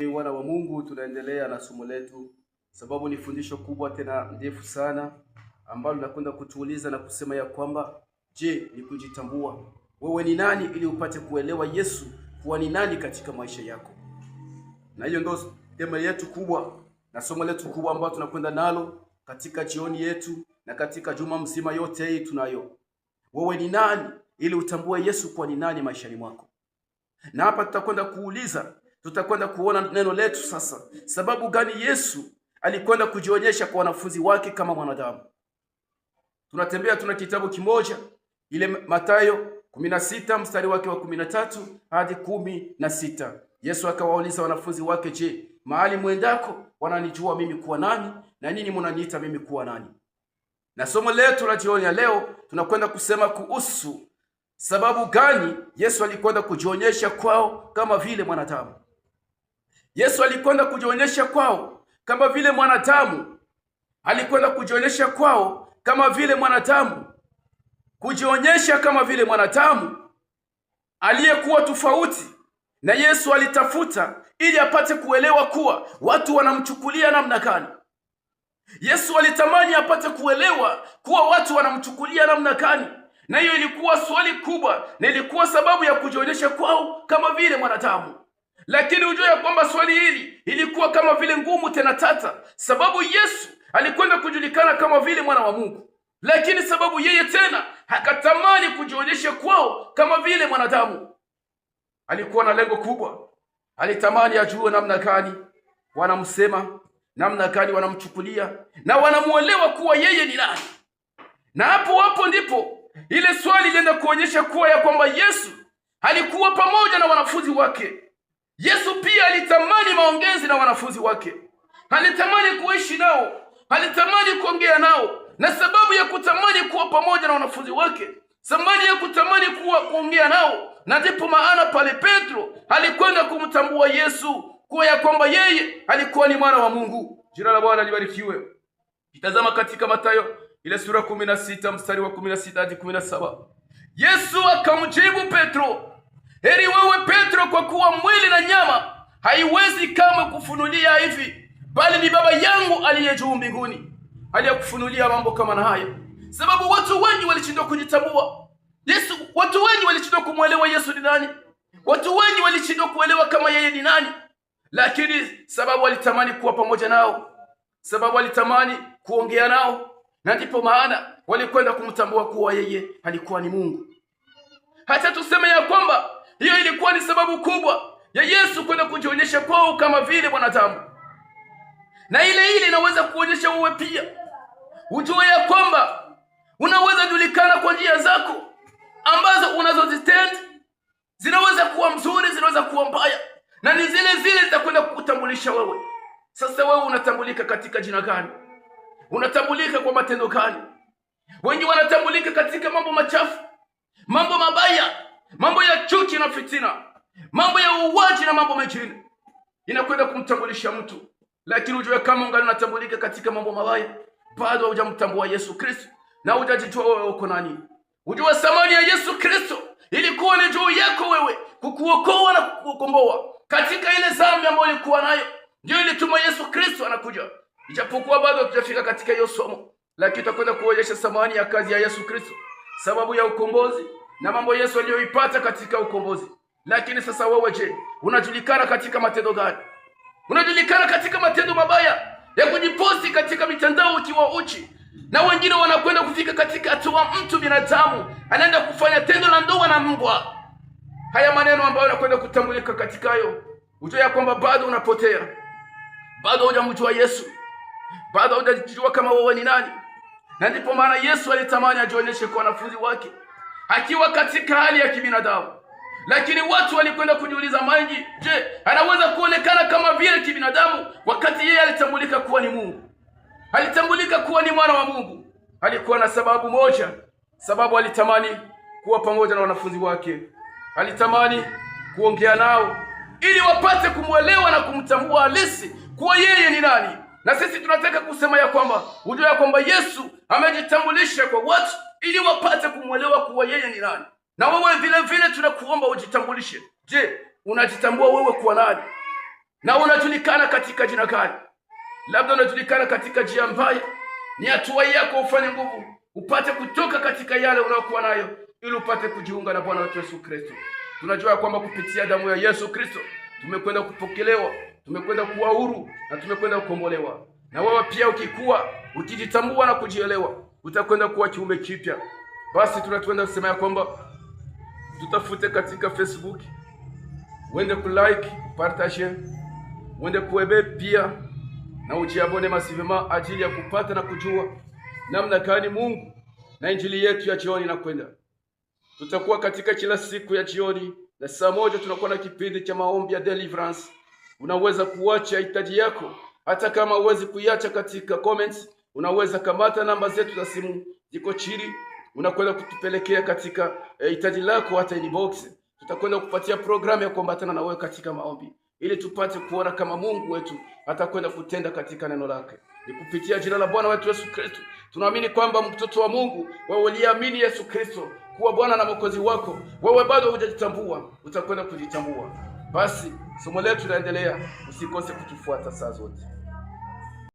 Wana wa Mungu, tunaendelea na somo letu, sababu ni fundisho kubwa tena ndefu sana ambalo linakwenda kutuuliza na kusema ya kwamba je, ni kujitambua wewe ni nani, ili upate kuelewa Yesu kuwa ni nani katika maisha yako. Na hiyo ndio tema yetu kubwa na somo letu kubwa ambalo tunakwenda nalo katika jioni yetu na katika juma mzima yote hii tunayo. Wewe ni nani, ili utambue Yesu kuwa ni nani maishani mwako. Na hapa tutakwenda kuona neno letu sasa, sababu gani Yesu alikwenda kujionyesha kwa wanafunzi wake kama mwanadamu. Tuna kitabu kimoja, ile Mathayo 16 mstari wake wa 13 hadi 16. Yesu akawauliza wanafunzi wake, je, mahali mwendako wananijua mimi kuwa nani, na nini mnaniita mimi kuwa nani? Na somo letu la jioni ya leo tunakwenda kusema kuhusu sababu gani Yesu alikwenda kujionyesha kwao kama vile mwanadamu. Yesu alikwenda kujionyesha kwao kama vile mwanadamu. Alikwenda kujionyesha kwao kama vile mwanadamu. Kujionyesha kama vile mwanadamu aliyekuwa tofauti na Yesu alitafuta ili apate kuelewa kuwa watu wanamchukulia namna gani. Yesu alitamani apate kuelewa kuwa watu wanamchukulia namna gani. Na hiyo ilikuwa swali kubwa na ilikuwa sababu ya kujionyesha kwao kama vile mwanadamu. Lakini ujue ya kwamba swali hili ilikuwa kama vile ngumu tena tata, sababu Yesu alikwenda kujulikana kama vile mwana wa Mungu. Lakini sababu yeye tena hakatamani kujionyesha kwao kama vile mwanadamu, alikuwa na lengo kubwa. Alitamani ajue namna gani wanamsema, namna gani wanamchukulia, na wanamuelewa kuwa yeye ni nani. Na hapo ndipo ile swali ilienda kuonyesha kuwa ya kwamba Yesu alikuwa pamoja na wanafunzi wake. Yesu pia alitamani maongezi na wanafunzi wake. Alitamani kuishi nao, alitamani kuongea nao. Na sababu ya kutamani kuwa pamoja na wanafunzi wake, sababu ya kutamani kuongea nao, na ndipo maana pale Petro alikwenda kumtambua Yesu kuwa ya kwamba yeye alikuwa ni mwana wa Mungu. Jina la Bwana libarikiwe. Kitazama katika Mathayo ile sura 16 mstari wa 16 hadi 17. Yesu akamjibu Petro, heri wewe Petro, kwa kuwa mwili na nyama haiwezi kamwe kufunulia hivi, bali ni Baba yangu aliye juu mbinguni aliyekufunulia mambo kama na haya. Sababu watu wengi walishindwa kujitambua Yesu, watu wengi walishindwa kumuelewa Yesu ni nani, watu wengi walishindwa kuelewa kama yeye ni nani. Lakini sababu walitamani kuwa pamoja nao, sababu walitamani kuongea nao, na ndipo maana walikwenda kumtambua kuwa yeye alikuwa ni Mungu. Hata tuseme ya kwamba hiyo ilikuwa ni sababu kubwa ya Yesu kwenda kujionyesha kwao kama vile mwanadamu. Na ile inaweza kuonyesha wewe pia. Ujue ya kwamba unaweza julikana kwa njia zako ambazo unazozitenda. Zinaweza kuwa mzuri, zinaweza kuwa mbaya, na ni zile zitakwenda kukutambulisha wewe. Sasa wewe unatambulika katika jina gani? Unatambulika kwa matendo gani? Wengi wanatambulika katika mambo machafu, mambo mabaya, mambo ya chuki na fitina, mambo ya uuaji na mambo mengine. Inakwenda kumtambulisha mtu. Lakini ujue kama ungali unatambulika katika mambo mabaya, bado hujamtambua Yesu Kristo na hujajijua wewe uko nani. Ujue thamani ya Yesu Kristo ilikuwa ni juu yako wewe, kukuokoa na kukukomboa katika ile dhambi ambayo ulikuwa nayo. Ndio ilituma Yesu Kristo anakuja. Ijapokuwa bado tutafika katika hiyo somo, lakini tutakwenda kuonyesha thamani ya kazi ya Yesu Kristo, sababu ya ukombozi na mambo Yesu aliyoipata katika ukombozi. Lakini sasa wewe je, unajulikana katika matendo gani? Unajulikana katika matendo mabaya ya kujiposti katika mitandao ukiwa uchi, na wengine wanakwenda kufika katika hatua mtu binadamu anaenda kufanya tendo la ndoa na mbwa. Haya maneno ambayo yanakwenda kutambulika katika hayo, ujue ya kwamba bado unapotea, bado hujamjua Yesu, bado hujajua kama wewe ni nani. Na ndipo maana Yesu alitamani ajionyeshe kwa wanafunzi wake akiwa katika hali ya kibinadamu. Lakini watu walikwenda kujiuliza mengi, je, anaweza kuonekana kama vile kibinadamu wakati yeye alitambulika kuwa ni Mungu? Alitambulika kuwa ni mwana wa Mungu. Alikuwa na sababu moja, sababu alitamani kuwa pamoja na wanafunzi wake. Alitamani kuongea nao ili wapate kumuelewa na kumtambua halisi kuwa yeye ni nani. Na sisi tunataka kusema ya kwamba ujue ya kwamba Yesu amejitambulisha kwa watu ili wapate kumuelewa kuwa yeye ni nani. Na wewe vile vile tunakuomba ujitambulishe. Je, unajitambua wewe kuwa nani? na unajulikana katika jina gani. Labda unajulikana katika njia mbaya. Ni hatua yako ufanye nguvu upate kutoka katika yale unayokuwa nayo, ili upate kujiunga na Bwana wetu Yesu Kristo. Tunajua kwamba kupitia damu ya Yesu Kristo tumekwenda kupokelewa, tumekwenda kuwa huru na tumekwenda kukombolewa. Na wewe pia ukikuwa, ukijitambua na kujielewa, utakwenda kuwa kiumbe kipya. Basi tunakwenda kusema ya kwamba tutafute katika Facebook, uende kulike, partage, uende kuebe pia na ujiabone masivema ajili ya kupata na kujua namna gani Mungu na injili yetu ya jioni inakwenda. Tutakuwa katika kila siku ya jioni na saa moja tunakuwa na kipindi cha maombi ya deliverance. Unaweza kuacha hitaji yako, hata kama uwezi kuiacha katika comments, unaweza kamata namba zetu za simu ziko chini, unakwenda kutupelekea katika hitaji lako hata inbox. Tutakwenda kupatia programu ya kuambatana na wewe katika maombi, ili tupate kuona kama Mungu wetu atakwenda kutenda katika neno lake. Ni kupitia jina la Bwana wetu Yesu Kristo. Tunaamini kwamba mtoto wa Mungu, wewe uliamini Yesu Kristo kuwa Bwana na Mwokozi wako, wewe bado hujajitambua, utakwenda kujitambua. Basi somo letu linaendelea, usikose kutufuata saa zote.